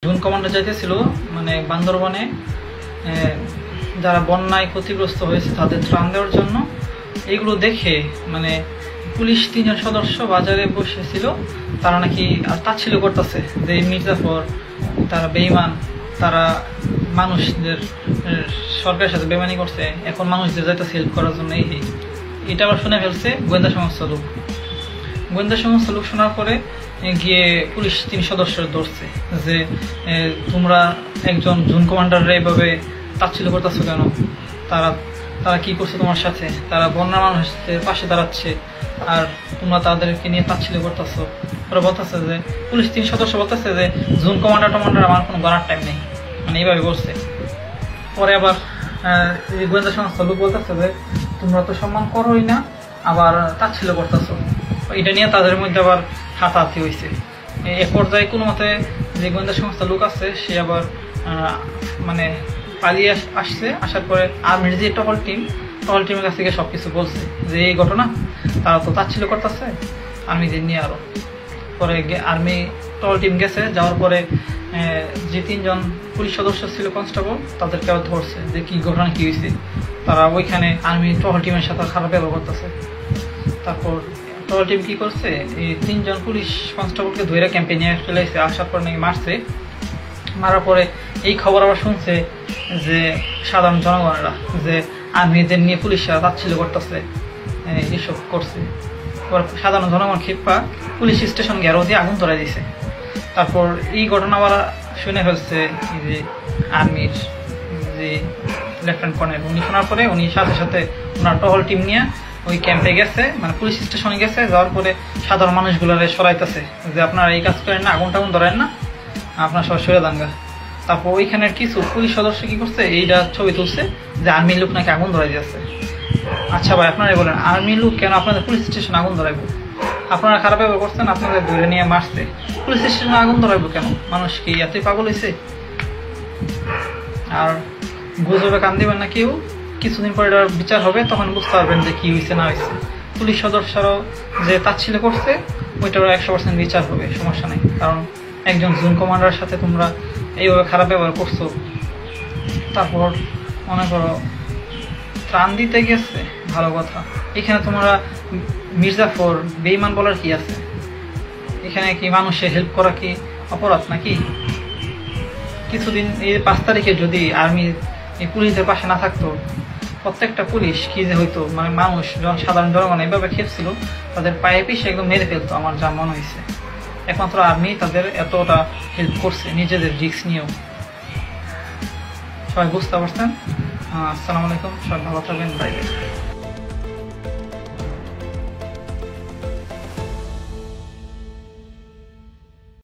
June commander যাইতেছিল মানে বান্দরবনে যারা বন্যায় ক্ষতিগ্রস্ত হয়েছে তাদের ত্রাণ দেওয়ার জন্য। এইগুলো দেখে মানে পুলিশ 3 জন সদস্য বাজারে বসেছিল, তারা নাকি আর তাচ্ছিল্য করতেছে যে মির্জাফর তারা বেঈমান, তারা মানুষদের সরকারের সাথে বেমানি করছে, এখন মানুষদের যাইতেছে হেল্প করার জন্য। এটা আবার শুনে ফেলছে গোয়েন্দা সংস্থার লোক। গোয়েন্দা সংস্থার লোক শোনার পরে গিয়ে পুলিশ 3 সদস্য ধরছে যে তোমরা একজন জুন কমান্ডাররা এভাবে তাচ্ছিল্য করতেছো কেন, তারা তারা কি করছে তোমার সাথে, তারা বন্যা মানুষদের পাশে দাঁড়াচ্ছে আর তোমরা তাদেরকে নিয়ে তাচ্ছিল্য করতেছো। ওরা বলতেছে যে পুলিশ 3 সদস্য বলতেছে যে জুন কমান্ডার আমার কোনো গণার টাইম নেই, মানে এইভাবে বলছে। পরে আবার গোয়েন্দা সংস্থার লোক বলতেছে যে তোমরা তো সম্মান করোই না, আবার তাচ্ছিল্য করতেছো। এটা নিয়ে তাদের মধ্যে আবার হাতাহাতি হয়েছে। এক পর্যায়ে কোনো মতে যে গোয়েন্দা সংস্থার লোক আছে সে আবার মানে পালিয়ে আসছে। আসার পরে আর্মির যে টহল টিমের কাছ থেকে সবকিছু বলছে যে এই ঘটনা, তারা তো তাচ্ছিল্য করতেছে আর্মিদের নিয়ে। আরো পরে আর্মি টহল টিম গেছে, যাওয়ার পরে যে 3 জন পুলিশ সদস্য ছিল কনস্টেবল, তাদেরকে আবার ধরছে যে কি ঘটনা কি হয়েছে। তারা ওইখানে আর্মি টহল টিমের সাথে খারাপ ব্যবহার করতেছে। তারপর টহল টিম কি করছে, এই 3 জন পুলিশ কনস্টেবলকে ধরে ক্যাম্পে নিয়ে ফেলেছে। আসার পর নাকি মারছে। মারার পরে এই খবর আবার শুনছে যে সাধারণ জনগণেরা যে আর্মিদের নিয়ে পুলিশরা তাচ্ছিল্য করতেছে, এসব করছে। সাধারণ জনগণ ক্ষিপ্পা পুলিশ স্টেশন ঘেরাও দিয়ে আগুন ধরাই দিয়েছে। তারপর এই ঘটনা আবার শুনে ফেলছে যে আর্মির যে লেফটেন্যান্ট কর্নেল, উনি শোনার পরে উনি সাথে সাথে ওনার টহল টিম নিয়ে ওই ক্যাম্পে গেছে, মানে পুলিশ স্টেশনে গেছে। যাওয়ার পরে সাধারণ মানুষগুলারে সরাইতেছে যে আপনারা এই কাজ করেন না, আগুন টাগুন ধরেন না, আপনার সবাই সরে দাঙ্গা। তারপর ওইখানের কিছু পুলিশ সদস্য কি করছে, এইটা ছবি তুলছে যে আর্মির লোক নাকি আগুন ধরাই দিয়েছে। আচ্ছা ভাই, আপনারাই বলেন আর্মির লোক কেন আপনাদের পুলিশ স্টেশনে আগুন ধরাইবো? আপনারা খারাপ ব্যবহার করছেন, আপনাদের ধরে নিয়ে মারছে, পুলিশ স্টেশনে আগুন ধরাইবো কেন? মানুষ কি এতই পাগল হয়েছে? আর গুজবে কান দিবেন না কেউ, কিছুদিন পরে এটার বিচার হবে, তখন বুঝতে পারবেন যে কি হয়েছে না হয়েছে। পুলিশ সদস্যরাও যে তাচ্ছিল্য করছে ওইটারও 100% বিচার হবে, সমস্যা নেই। কারণ একজন জুন কমান্ডারের সাথে তোমরা এইভাবে খারাপ ব্যবহার করছো। তারপর মনে করো ত্রাণ দিতে গেছে, ভালো কথা, এখানে তোমরা মির্জাফর বেঈমান বলার কি আছে? এখানে কি মানুষের হেল্প করা কি অপরাধ নাকি? কিছুদিন এই 5 তারিখে যদি আর্মি এই পুলিশদের পাশে না থাকতো, প্রত্যেকটা পুলিশ কি যে হইতো, মানে মানুষ সাধারণ জনগণ এইভাবে খেপছিল, তাদের পায়ে পিষে একদম মেরে ফেলতো। আমার যা মনে হয়েছে একমাত্র আর্মি তাদের এতটা হেল্প করছে, নিজেদের রিস্ক নিয়েও। সবাই বুঝতে পারছেন। আসসালামু আলাইকুম, সবাই ভালো থাকবেন, বাই বাই।